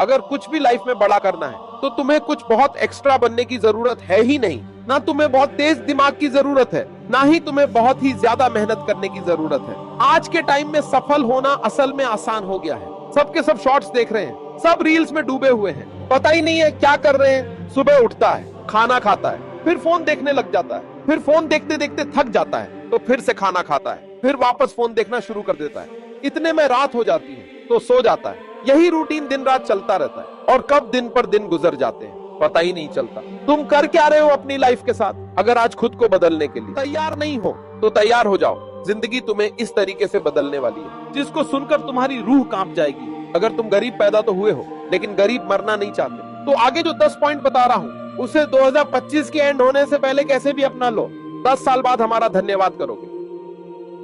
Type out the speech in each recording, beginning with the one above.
अगर कुछ भी लाइफ में बड़ा करना है तो तुम्हें कुछ बहुत एक्स्ट्रा बनने की जरूरत है ही नहीं। ना तुम्हें बहुत तेज दिमाग की जरूरत है, ना ही तुम्हें बहुत ही ज्यादा मेहनत करने की जरूरत है। आज के टाइम में सफल होना असल में आसान हो गया है। सबके सब शॉर्ट्स देख रहे हैं, सब रील्स में डूबे हुए हैं, पता ही नहीं है क्या कर रहे हैं। सुबह उठता है, खाना खाता है, फिर फोन देखने लग जाता है, फिर फोन देखते देखते थक जाता है तो फिर से खाना खाता है, फिर वापस फोन देखना शुरू कर देता है। इतने में रात हो जाती है तो सो जाता है। यही रूटीन दिन रात चलता रहता है और कब दिन पर दिन गुजर जाते हैं पता ही नहीं चलता। तुम कर क्या रहे हो अपनी लाइफ के साथ? अगर आज खुद को बदलने के लिए तैयार नहीं हो तो तैयार हो जाओ। जिंदगी तुम्हें इस तरीके से बदलने वाली है जिसको सुनकर तुम्हारी रूह कांप जाएगी। अगर तुम गरीब पैदा तो हुए हो लेकिन गरीब मरना नहीं चाहते तो आगे जो 10 पॉइंट बता रहा हूँ उसे 2025 के एंड होने से पहले कैसे भी अपना लो। 10 साल बाद हमारा धन्यवाद करोगे।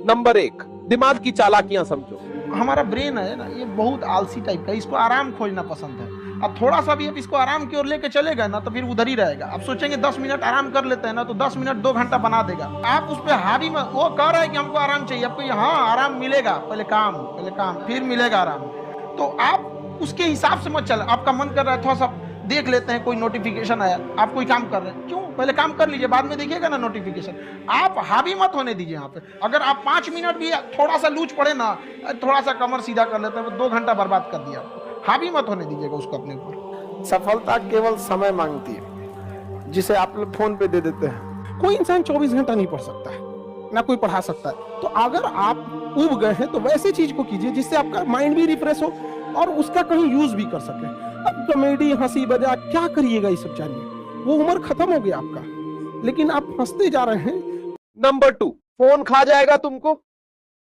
नंबर 1, दिमाग की चालाकियां समझो। हमारा ब्रेन है ना, ये बहुत आलसी टाइप का, इसको आराम खोजना पसंद है। अब थोड़ा सा भी अब इसको आराम की ओर लेके चलेगा ना तो फिर उधर ही रहेगा। अब सोचेंगे 10 मिनट आराम कर लेते हैं ना तो 10 मिनट 2 घंटा बना देगा। आप उस पर हावी मत, वो कह रहा है कि हमको आराम चाहिए, आपको यहाँ आराम मिलेगा, पहले काम फिर मिलेगा आराम। तो आप उसके हिसाब से मत चल। आपका मन कर रहा है थोड़ा सा देख लेते हैं, कोई नोटिफिकेशन आया, आप कोई काम कर रहे हैं, क्यों पहले काम कर लीजिए, बाद में देखिएगा ना नोटिफिकेशन। आप हावी मत होने दीजिए यहाँ पे। अगर आप 5 मिनट भी थोड़ा सा लूज पड़े ना, थोड़ा सा कमर सीधा कर लेते हैं, 2 घंटा बर्बाद कर दिया। हावी मत होने दीजिएगा उसको अपने ऊपर। सफलता केवल समय मांगती है जिसे आप लोग फोन पे दे देते हैं। कोई इंसान 24 घंटा नहीं पढ़ सकता है, ना कोई पढ़ा सकता है। तो अगर आप उब गए हैं तो वैसे चीज को कीजिए जिससे आपका माइंड भी रिफ्रेश हो और उसका कहीं यूज भी कर सके। अब कॉमेडी, हंसी मजाक क्या करिएगा, ये सब जानिए। वो उम्र खत्म हो गया आपका, लेकिन आप हंसते जा रहे हैं। नंबर 2, फोन खा जाएगा तुमको।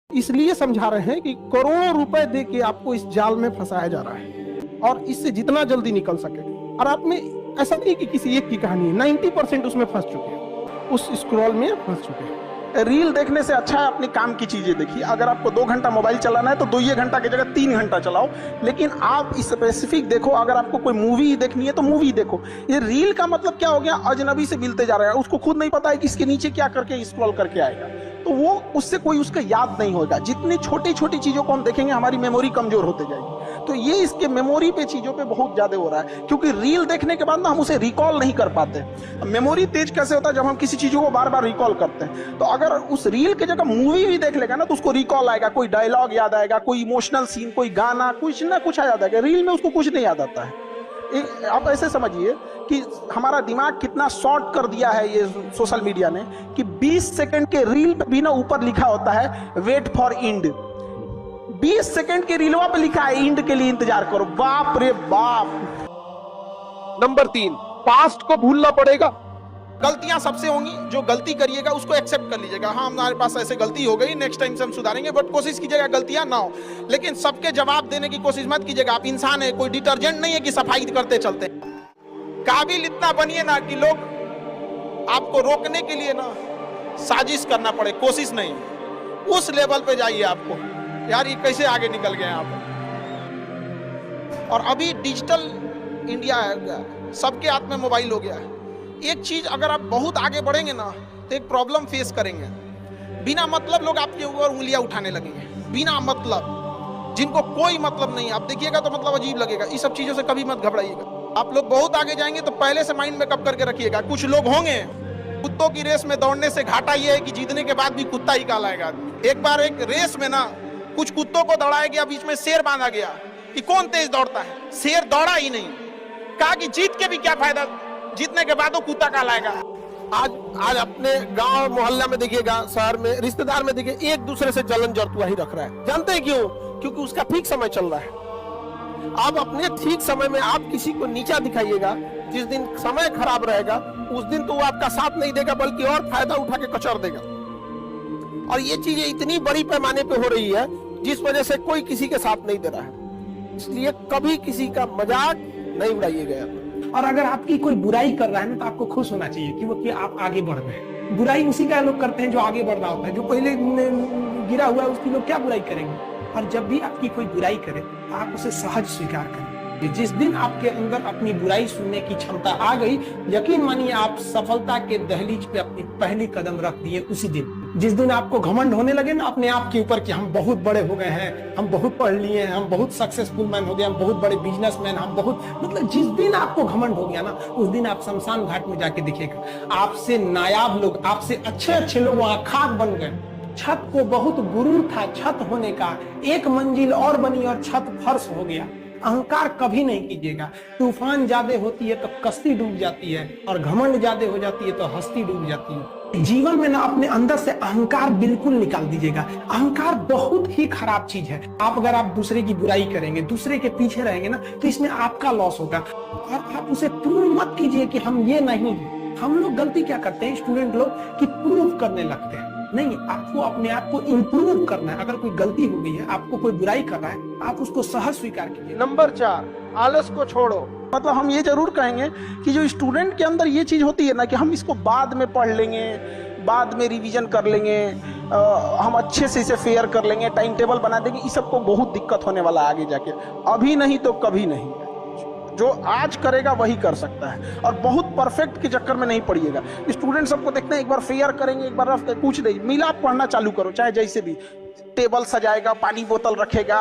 इसलिए समझा रहे हैं कि करोड़ों रुपए दे के आपको इस जाल में फंसाया जा रहा है और इससे जितना जल्दी निकल सके। और आप में ऐसा नहीं कि किसी एक की कहानी है, 90% उसमें फंस चुके हैं, उस स्क्रॉल में फंस चुके हैं। रील देखने से अच्छा है अपने काम की चीजें देखिए। अगर आपको 2 घंटा मोबाइल चलाना है तो 2 घंटा की जगह 3 घंटा चलाओ, लेकिन आप स्पेसिफिक देखो। अगर आपको कोई मूवी देखनी है तो मूवी देखो। ये रील का मतलब क्या हो गया, अजनबी से मिलते जा रहा है, उसको खुद नहीं पता है कि इसके नीचे क्या करके स्क्रॉल करके आएगा, तो वो उससे कोई उसका याद नहीं होगा। जितनी छोटी छोटी चीजों को हम देखेंगे हमारी मेमोरी कमजोर होते जाएगी। तो ये इसके मेमोरी पे चीजों पे बहुत ज्यादा हो रहा है, क्योंकि रील देखने के बाद ना हम उसे रिकॉल नहीं कर पाते। मेमोरी तेज कैसे होता है, जब हम किसी चीजों को बार बार रिकॉल करते हैं। तो अगर उस रील की जगह मूवी भी देख लेगा ना तो उसको रिकॉल आएगा, कोई डायलॉग याद आएगा, कोई इमोशनल सीन, कोई गाना, कुछ ना कुछ याद आएगा। रील में उसको कुछ नहीं याद आता है। आप ऐसे समझिए कि हमारा दिमाग कितना शॉर्ट कर दिया है ये सोशल मीडिया ने, कि 20 सेकंड के रील पे भी ना ऊपर लिखा होता है वेट फॉर इंड। 20 सेकंड के रीलवा पे लिखा है इंड के लिए इंतजार करो। बाप रे बाप। नंबर 3, पास्ट को भूलना पड़ेगा। गलतियां सबसे होंगी, जो गलती करिएगा उसको एक्सेप्ट कर लीजिएगा। हाँ, हमारे पास ऐसे गलती हो गई, नेक्स्ट टाइम से हम सुधारेंगे, बट कोशिश कीजिएगा गलतियां ना हो। लेकिन सबके जवाब देने की कोशिश मत कीजिएगा। आप इंसान है, कोई डिटर्जेंट नहीं है कि सफाई करते चलते। काबिल इतना बनिए ना कि लोग आपको रोकने के लिए ना साजिश करना पड़े, कोशिश नहीं। उस लेवल पे जाइए आपको, यार ये कैसे आगे निकल गए आप। और अभी डिजिटल इंडिया है, सबके हाथ में मोबाइल हो गया है। एक चीज, अगर आप बहुत आगे बढ़ेंगे ना तो एक प्रॉब्लम फेस करेंगे। बिना मतलब लोग आपके ऊपर उंगलियां उठाने लगेंगे, बिना मतलब, जिनको कोई मतलब नहीं। आप देखिएगा तो मतलब अजीब लगेगा। इस सब चीजों से कभी मत घबराइएगा। आप लोग बहुत आगे जाएंगे तो पहले से माइंड में कब करके रखिएगा। कुछ लोग होंगे, कुत्तों की रेस में दौड़ने से घाटा यह है कि जीतने के बाद भी कुत्ता ही कहलाएगा आदमी। एक बार एक रेस में ना कुछ कुत्तों को दौड़ाया गया, बीच में शेर बांधा गया कि कौन तेज दौड़ता है। शेर दौड़ा ही नहीं, कहा कि जीत के भी क्या फायदा, जीतने के बाद वो कुत्ता कहलाएगा। आज अपने गांव मोहल्ला में देखिएगा, शहर में, रिश्तेदार में देखिए, एक दूसरे से जलन जरतुआ ही रख रहा है। जानते हैं क्यों? क्योंकि उसका ठीक समय चल रहा है। आप अपने ठीक समय में आप किसी को नीचा दिखाइएगा, जिस दिन समय खराब रहेगा उस दिन तो वो आपका साथ नहीं देगा, बल्कि और फायदा उठा के कचर देगा। और ये चीजें इतनी बड़ी पैमाने पे हो रही है जिस वजह से कोई किसी के साथ नहीं दे रहा है। इसलिए कभी किसी का मजाक नहीं उड़ाइएगा। और अगर आपकी कोई बुराई कर रहा है ना तो आपको खुश होना चाहिए कि वो कि आप आगे बढ़ रहे हैं। बुराई उसी का लोग करते हैं जो आगे बढ़ रहा होता है। जो पहले गिरा हुआ है उसकी लोग क्या बुराई करेंगे। और जब भी आपकी कोई बुराई करे तो आप उसे सहज स्वीकार करें। जिस दिन आपके अंदर अपनी बुराई सुनने की क्षमता आ गई, यकीन मानिए आप सफलता के दहलीज पे अपनी पहली कदम रख दिए उसी दिन। जिस दिन आपको घमंड होने लगे ना अपने आप के ऊपर कि हम बहुत बड़े हो गए हैं, हम बहुत पढ़ लिए हैं, हम बहुत सक्सेसफुल मैन हो गए, हम बहुत बड़े बिजनेसमैन, हम बहुत, मतलब जिस दिन आपको घमंड हो गया ना, उस दिन आप शमशान घाट में जाके दिखेगा आपसे नायाब लोग, आपसे अच्छे अच्छे लोग वहां खाक बन गए। छत को बहुत गुरूर था छत होने का, एक मंजिल और बनी और छत फर्श हो गया। अहंकार कभी नहीं कीजिएगा। तूफान ज्यादा होती है तो कश्ती डूब जाती है, और घमंड ज्यादा हो जाती है तो हस्ती डूब जाती है। जीवन में ना अपने अंदर से अहंकार बिल्कुल निकाल दीजिएगा। अहंकार बहुत ही खराब चीज है। आप दूसरे की बुराई करेंगे, दूसरे के पीछे रहेंगे ना, तो इसमें आपका लॉस होगा। और आप उसे प्रूव मत कीजिए कि हम ये नहीं हैं। हम लोग गलती क्या करते हैं स्टूडेंट लोग, कि प्रूव करने लगते हैं। नहीं, आपको अपने आप को इंप्रूव करना है। अगर कोई गलती हो गई है, आपको कोई बुराई कर रहा है, आप उसको सहज स्वीकार कीजिए। नंबर 4, आलस को छोड़ो। मतलब हम ये जरूर कहेंगे कि जो स्टूडेंट के अंदर ये चीज होती है ना कि हम इसको बाद में पढ़ लेंगे, बाद में रिवीजन कर लेंगे, हम अच्छे से इसे फेयर कर लेंगे, टाइम टेबल बना देंगे, इस सबको बहुत दिक्कत होने वाला आगे जाके। अभी नहीं तो कभी नहीं। जो आज करेगा वही कर सकता है, और बहुत परफेक्ट के चक्कर में नहीं पड़िएगा। स्टूडेंट सबको देखते हैं, एक बार फेयर करेंगे, एक बार रफ कुछ नहीं मिला, आप पढ़ना चालू करो, चाहे जैसे भी। टेबल सजाएगा, पानी बोतल रखेगा,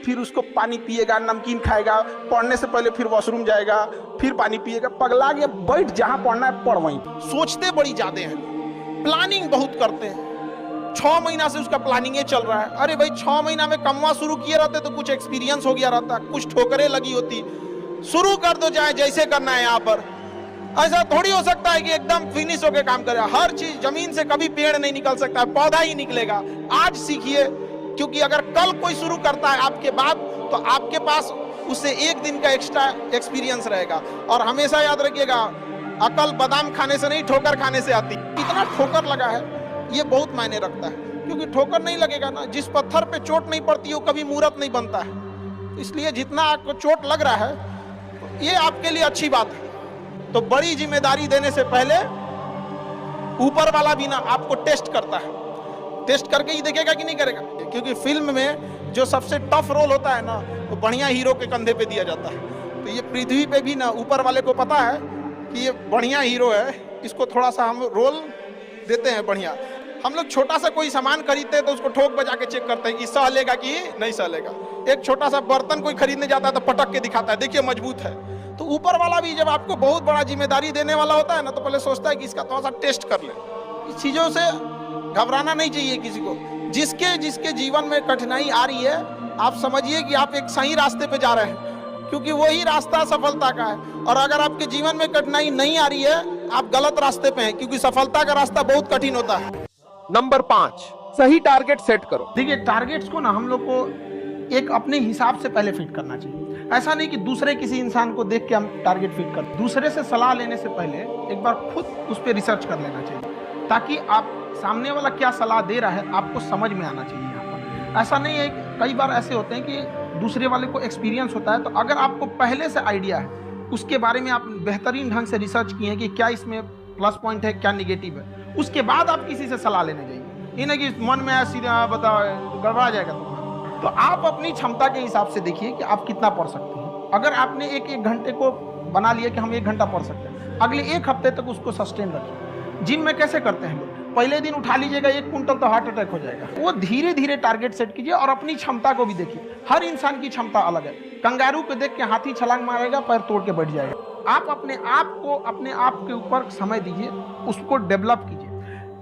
फिर उसको पानी पिएगा, नमकीन खाएगा, पढ़ने से पहले फिर वॉशरूम जाएगा, फिर पानी पिएगा। पगला गया, बैठ जहां पढ़ना है पढ़ वहीं। सोचते बड़ी ज्यादा हैं, प्लानिंग बहुत करते हैं। 6 महीना से उसका प्लानिंग ये चल रहा है। अरे भाई 6 महीना में कमवा शुरू किए रहते तो कुछ एक्सपीरियंस हो गया रहता, कुछ ठोकरें लगी होती। शुरू कर दो, चाहे जैसे करना है। यहाँ पर ऐसा थोड़ी हो सकता है कि एकदम फिनिश होके काम करे। हर चीज, जमीन से कभी पेड़ नहीं निकल सकता, पौधा ही निकलेगा। आज सीखिए, क्योंकि अगर कल कोई शुरू करता है आपके बाद, तो आपके पास उससे 1 दिन का एक्स्ट्रा एक्सपीरियंस रहेगा। और हमेशा याद रखिएगा, अकल बादाम खाने से नहीं, ठोकर खाने से आती। इतना ठोकर लगा है, ये बहुत मायने रखता है। क्योंकि ठोकर नहीं लगेगा ना, जिस पत्थर पे चोट नहीं पड़ती वो कभी मूर्त नहीं बनता है। इसलिए जितना आपको चोट लग रहा है, ये आपके लिए अच्छी बात है। तो बड़ी जिम्मेदारी देने से पहले ऊपर वाला भी ना आपको टेस्ट करता है, टेस्ट करके ही देखेगा कि नहीं करेगा। क्योंकि फिल्म में जो सबसे टफ रोल होता है ना, वो बढ़िया हीरो के कंधे पे दिया जाता है। तो ये पृथ्वी पे भी ना ऊपर वाले को पता है कि ये बढ़िया हीरो है, इसको थोड़ा सा हम रोल देते हैं बढ़िया। हम लोग छोटा सा कोई सामान खरीदते हैं तो उसको ठोक बजा के चेक करते हैं कि सह लेगा कि नहीं सह लेगा। एक छोटा सा बर्तन कोई खरीदने जाता है तो पटक के दिखाता है, देखिए मजबूत है। तो ऊपर वाला भी जब आपको बहुत बड़ा जिम्मेदारी देने वाला होता है ना, तो पहले सोचता है कि इसका थोड़ा सा टेस्ट कर ले। इस चीजों से घबराना नहीं चाहिए किसी को। जिसके जिसके जीवन में कठिनाई आ रही है, आप समझिए कि आप एक सही रास्ते पे जा रहे हैं, क्योंकि वही रास्ता सफलता का है। और अगर आपके जीवन में कठिनाई नहीं आ रही है, आप गलत रास्ते पे हैं, क्योंकि सफलता का रास्ता बहुत कठिन होता है। नंबर 5, सही टारगेट सेट करो। देखिए, टारगेट्स को ना हम लोग को एक अपने हिसाब से पहले फिट करना चाहिए। ऐसा नहीं कि दूसरे किसी इंसान को देख के हम टारगेट फिट कर। दूसरे से सलाह लेने से पहले एक बार खुद उस पर रिसर्च कर लेना चाहिए, ताकि आप सामने वाला क्या सलाह दे रहा है आपको समझ में आना चाहिए। यहाँ पर ऐसा नहीं है, कई बार ऐसे होते हैं कि दूसरे वाले को एक्सपीरियंस होता है, तो अगर आपको पहले से आइडिया है, उसके बारे में आप बेहतरीन ढंग से रिसर्च किए हैं कि क्या इसमें प्लस पॉइंट है, क्या निगेटिव है, उसके बाद आप किसी से सलाह लेने जाइए। ये नहीं कि मन में ऐसी बताओ गड़बड़ा जाएगा तो आप अपनी क्षमता के हिसाब से देखिए कि आप कितना पढ़ सकते हैं। अगर आपने एक घंटे को बना लिया कि हम 1 घंटा पढ़ सकते हैं, अगले 1 हफ्ते तक उसको सस्टेन रखिए। जिम में कैसे करते हैं लोग, पहले दिन उठा लीजिएगा 1 क्विंटल तो हार्ट अटैक हो जाएगा। वो धीरे धीरे टारगेट सेट कीजिए और अपनी क्षमता को भी देखिए। हर इंसान की क्षमता अलग है। कंगारू को देख के हाथी छलांग मारेगा, पैर तोड़ के बैठ जाएगा। आप अपने आप को अपने आप के ऊपर समय दीजिए, उसको डेवलप कीजिए।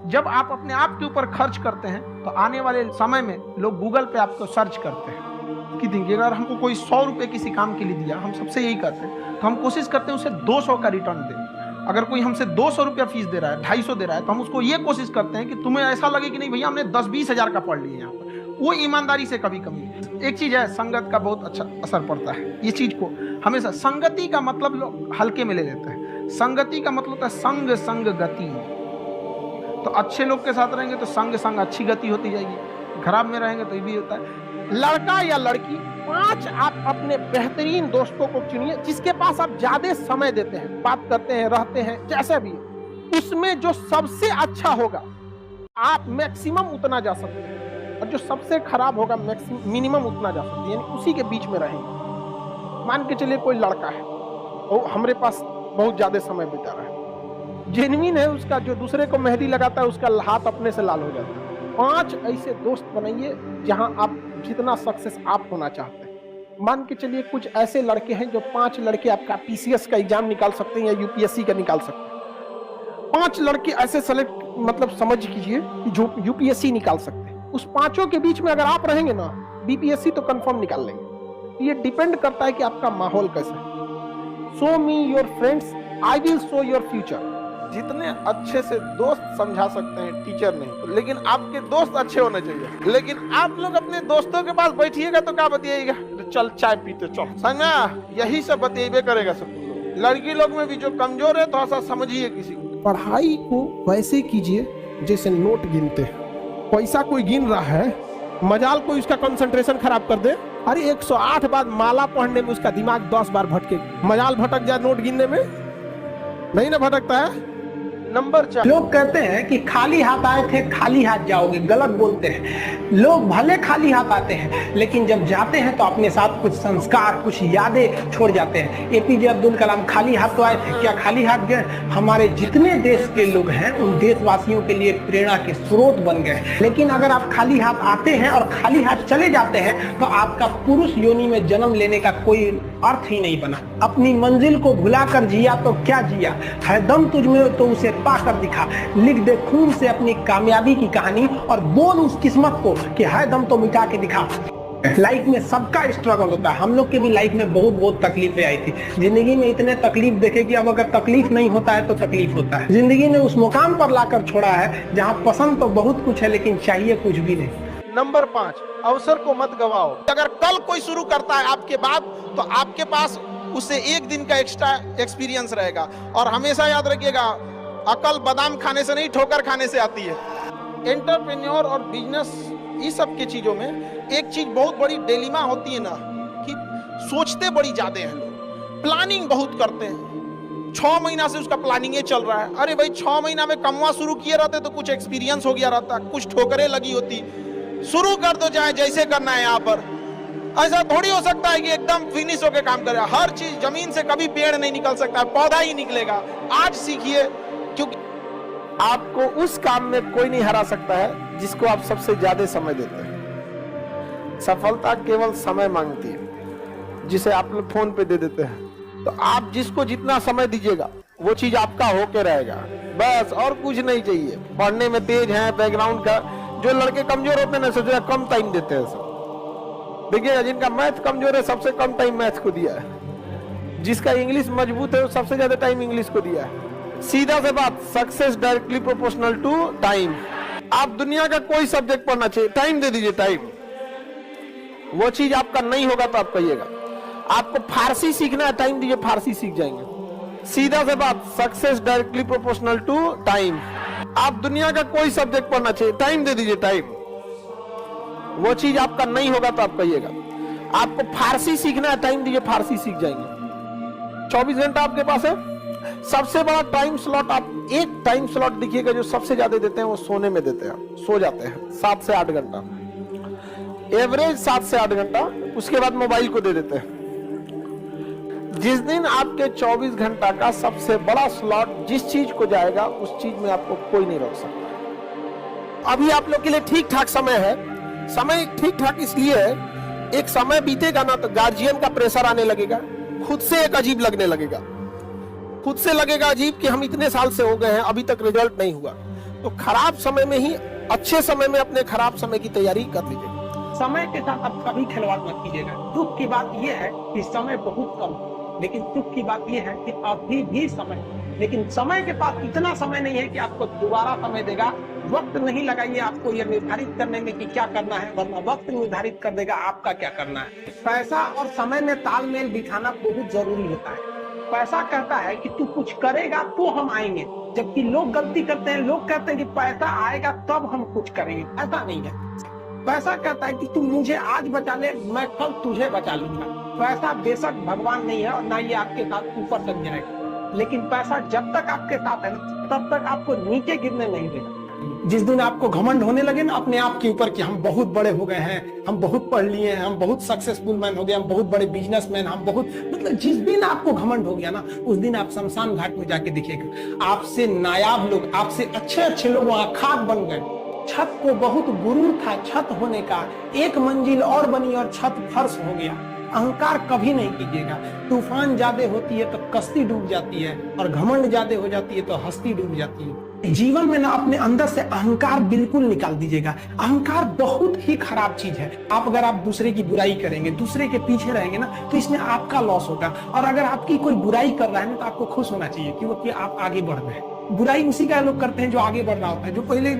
जब आप अपने आप के ऊपर खर्च करते हैं, तो आने वाले समय में लोग गूगल पे आपको सर्च करते हैं कि देखिए, अगर हमको कोई 100 रुपये किसी काम के लिए दिया, हम सबसे यही करते हैं, तो हम कोशिश करते हैं उसे 200 का रिटर्न दें। अगर कोई हमसे 200 रुपया फीस दे रहा है, 250 दे रहा है, तो हम उसको ये कोशिश करते हैं कि तुम्हें ऐसा लगे कि नहीं भैया हमने 10-20 हज़ार का पढ़ लिया यहाँ पर। वो ईमानदारी से कभी कमी। एक चीज़ है, संगत का बहुत अच्छा असर पड़ता है। ये चीज़ को हमेशा, संगति का मतलब लोग हल्के में ले लेते हैं। संगति का मतलब होता है संग संग गति। तो अच्छे लोग के साथ रहेंगे तो संग संग अच्छी गति होती जाएगी, खराब में रहेंगे तो ये भी होता है। लड़का या लड़की, 5 आप अपने बेहतरीन दोस्तों को चुनिए, जिसके पास आप ज्यादा समय देते हैं, बात करते हैं, रहते हैं, जैसे भी। उसमें जो सबसे अच्छा होगा आप मैक्सिमम उतना जा सकते हैं, और जो सबसे खराब होगा मिनिमम उतना जा सकते हैं, यानी उसी के बीच में रहेंगे। मान के चलिए कोई लड़का है और हमारे पास बहुत ज्यादा समय बिता रहा है, जेन्युइन है उसका, जो दूसरे को मेहंदी लगाता है उसका हाथ अपने से लाल हो जाता है। 5 ऐसे दोस्त बनाइए जहां आप जितना सक्सेस आप होना चाहते हैं। मान के चलिए कुछ ऐसे लड़के हैं जो 5 लड़के आपका पीसीएस का एग्जाम निकाल सकते हैं या यूपीएससी का निकाल सकते हैं। 5 लड़के ऐसे सेलेक्ट मतलब समझ कीजिए कि जो यूपीएससी निकाल सकते हैं। उस 5 के बीच में अगर आप रहेंगे ना, बीपीएससी तो कंफर्म निकाल लेंगे। ये डिपेंड करता है कि आपका माहौल कैसा है। Show me your friends, I will show your future. जितने अच्छे से दोस्त समझा सकते हैं टीचर नहीं, लेकिन आपके दोस्त अच्छे होने चाहिए। लेकिन आप लोग अपने दोस्तों के पास बैठिएगा तो क्या बतियाएगा, चल चाय पीते चल, समझा, यही सब बतियाबे करेगा सब लोग। लड़की लोग में भी जो कमजोर है थोड़ा सा समझिए किसी को। पढ़ाई को वैसे कीजिए जैसे नोट गिनते हैं। पैसा कोई गिन रहा है, मजाल कोई उसका कंसंट्रेशन खराब कर दे, अरे 108 बार माला पढ़ने में उसका दिमाग 10 बार भटके, मजाल भटक जाए नोट गिनने में, नहीं ना भटकता है। नंबर 4, लोग कहते हैं कि खाली हाथ आए थे खाली हाथ जाओगे, गलत बोलते हैं। लोग भले खाली हाथ आते हैं लेकिन जब जाते हैं तो अपने साथ कुछ संस्कार, कुछ यादें छोड़ जाते हैं। एपीजे अब्दुल कलाम खाली हाथ तो आए थे, क्या खाली हाथ गए? हमारे जितने देश के लोग हैं उन देशवासियों के लिए प्रेरणा के स्रोत बन गए। लेकिन अगर आप खाली हाथ आते हैं और खाली हाथ चले जाते हैं तो आपका पुरुष योनि में जन्म लेने का कोई अर्थ ही नहीं बना। अपनी मंजिल को भुलाकर जिया तो क्या जिया, है दम तुझ में तो उसे पाकर दिखा। लिख दे खून से अपनी कामयाबी की कहानी और बोल उस किस्मत को कि है दम तो मिटा के दिखा। लाइफ में सबका स्ट्रगल होता है। हम लोग के भी लाइफ में बहुत तकलीफें आई थी। जिंदगी में इतने तकलीफ देखे कि अब अगर तकलीफ नहीं होता है तो तकलीफ होता है। जिंदगी ने उस मुकाम पर लाकर छोड़ा है जहाँ पसंद तो बहुत कुछ है लेकिन चाहिए कुछ भी नहीं। नंबर 5, अवसर को मत गवाओ। अगर कल कोई शुरू करता है आपके बाद तो आपके पास उससे 1 दिन का एक्स्ट्रा एक्सपीरियंस रहेगा। और हमेशा याद रखिएगा, अकल बादाम खाने से नहीं ठोकर खाने से आती है। एंटरप्रेन्योर और बिजनेस इस सब की चीजों में एक चीज बहुत बड़ी डिलेमा होती है ना कि सोचते बड़ी ज्यादा हैं लोग, प्लानिंग बहुत करते हैं। 6 महीना से उसका प्लानिंग चल रहा है। अरे भाई 6 महीना में कमवा शुरू किए रहते तो कुछ एक्सपीरियंस हो गया रहता, कुछ ठोकरें लगी होती। शुरू कर दो चाहे जैसे करना है। यहाँ पर ऐसा थोड़ी हो सकता है कि एकदम फिनिश होके काम करे। हर चीज, जमीन से कभी पेड़ नहीं निकल सकता, पौधा ही निकलेगा। आज सीखिए, क्योंकि आपको उस काम में कोई नहीं हरा सकता है जिसको आप सबसे ज्यादा समय देते हैं। सफलता केवल समय मांगती है, जिसे आप लोग फोन पे दे देते हैं। तो आप जिसको जितना समय दीजिएगा वो चीज आपका होके रहेगा, बस और कुछ नहीं चाहिए। पढ़ने में तेज है, बैकग्राउंड का, जो लड़के कमजोर होते हैं ना सोचा कम टाइम देते हैं सब। देखिएगा जिनका मैथ कमजोर है सबसे कम टाइम मैथ को दिया है, जिसका इंग्लिश मजबूत है वो सबसे ज्यादा टाइम इंग्लिश को दिया है। सीधा से बात, success directly proportional to time. आप दुनिया का कोई सब्जेक्ट पढ़ना चाहिए, टाइम दे दीजिए, टाइम। वो चीज आपका नहीं होगा तो आप कहिएगा। आपको फारसी सीखना है, टाइम दीजिए, फारसी सीख जाएंगे। सीधा से बात, success directly proportional to time. आप दुनिया का कोई सब्जेक्ट पढ़ना चाहिए, टाइम दे दीजिए, टाइम। वो चीज आपका नहीं होगा तो आप कहिएगा। आपको फारसी सीखना है, टाइम दीजिए, फारसी सीख जाएंगे। 24 घंटा आपके पास है। सबसे बड़ा टाइम स्लॉट, आप एक टाइम स्लॉट देखिएगा जो सबसे ज्यादा देते हैं वो सोने में देते हैं। सो जाते हैं 7 से 8 घंटा, एवरेज 7 से 8 घंटा। उसके बाद मोबाइल को दे देते हैं। जिस दिन आपके 24 घंटा का सबसे बड़ा स्लॉट जिस चीज को जाएगा उस चीज में आपको कोई नहीं रोक सकता। अभी आप लोग के लिए ठीक ठाक समय है। समय ठीक ठाक इसलिए है, एक समय बीतेगा ना तो गार्जियन का प्रेशर आने लगेगा, खुद से एक अजीब लगने लगेगा, खुद से लगेगा अजीब कि हम इतने साल से हो गए हैं अभी तक रिजल्ट नहीं हुआ। तो खराब समय में ही अच्छे समय में अपने खराब समय की तैयारी कर लीजिए। समय के साथ आप कभी खिलवाड़ मत कीजिएगा। दुख की बात यह है कि समय बहुत कम है, लेकिन सुख की बात यह है कि अभी भी समय, लेकिन समय के पास इतना समय नहीं है कि आपको दोबारा समय देगा। वक्त नहीं लगाइए आपको यह निर्धारित करने में कि क्या करना है, वरना वक्त निर्धारित कर देगा आपका क्या करना है। पैसा और समय में तालमेल बिठाना बहुत जरूरी होता है। पैसा कहता है कि तू कुछ करेगा तो हम आएंगे, जबकि लोग गलती करते हैं। लोग कहते हैं कि पैसा आएगा तब हम कुछ करेंगे, ऐसा नहीं है। पैसा कहता है कि तू मुझे आज बचा ले, मैं कल तुझे बचा लूंगा। पैसा बेशक भगवान नहीं है और ना ये आपके साथ ऊपर तक जाएगा, लेकिन पैसा जब तक आपके साथ है तब तक आपको नीचे गिरने नहीं देगा। जिस दिन आपको घमंड होने लगे ना अपने आप के ऊपर कि हम बहुत बड़े हो गए हैं, हम बहुत पढ़ लिए हैं, हम बहुत सक्सेसफुल मैन हो गए, हम बहुत बड़े बिजनेसमैन, हम बहुत, मतलब जिस दिन आपको घमंड हो गया ना, उस दिन आप शमशान घाट में जाके दिखेगा आपसे नायाब लोग, आपसे अच्छे अच्छे लोग वहां खाक बन गए। छत को बहुत गुरूर था छत होने का, एक मंजिल और बनी और छत फर्श हो गया। अहंकार कभी नहीं कीजिएगा। तूफान ज्यादा होती है तो कश्ती डूब जाती है, और घमंड ज्यादा हो जाती है तो हस्ती डूब जाती है। जीवन में ना अपने अंदर से अहंकार बिल्कुल निकाल दीजिएगा। अहंकार बहुत ही खराब चीज है। अगर आप दूसरे की बुराई करेंगे, दूसरे के पीछे रहेंगे ना, तो इसमें आपका लॉस होगा। और अगर आपकी कोई बुराई कर रहा है ना, तो आपको खुश होना चाहिए क्योंकि आप आगे बढ़ रहे हैं। बुराई उसी का लोग करते हैं जो आगे बढ़ रहा होता है। जो पहले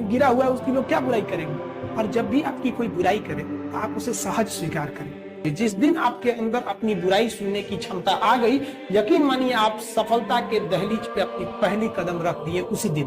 गिरा हुआ है उसकी लोग क्या बुराई करेंगे। और जब भी आपकी कोई बुराई करे तो आप उसे सहज स्वीकार करें। जिस दिन आपके अंदर अपनी बुराई सुनने की क्षमता आ गई, यकीन मानिए आप सफलता के दहलीज पे अपनी पहली कदम रख दिए उसी दिन।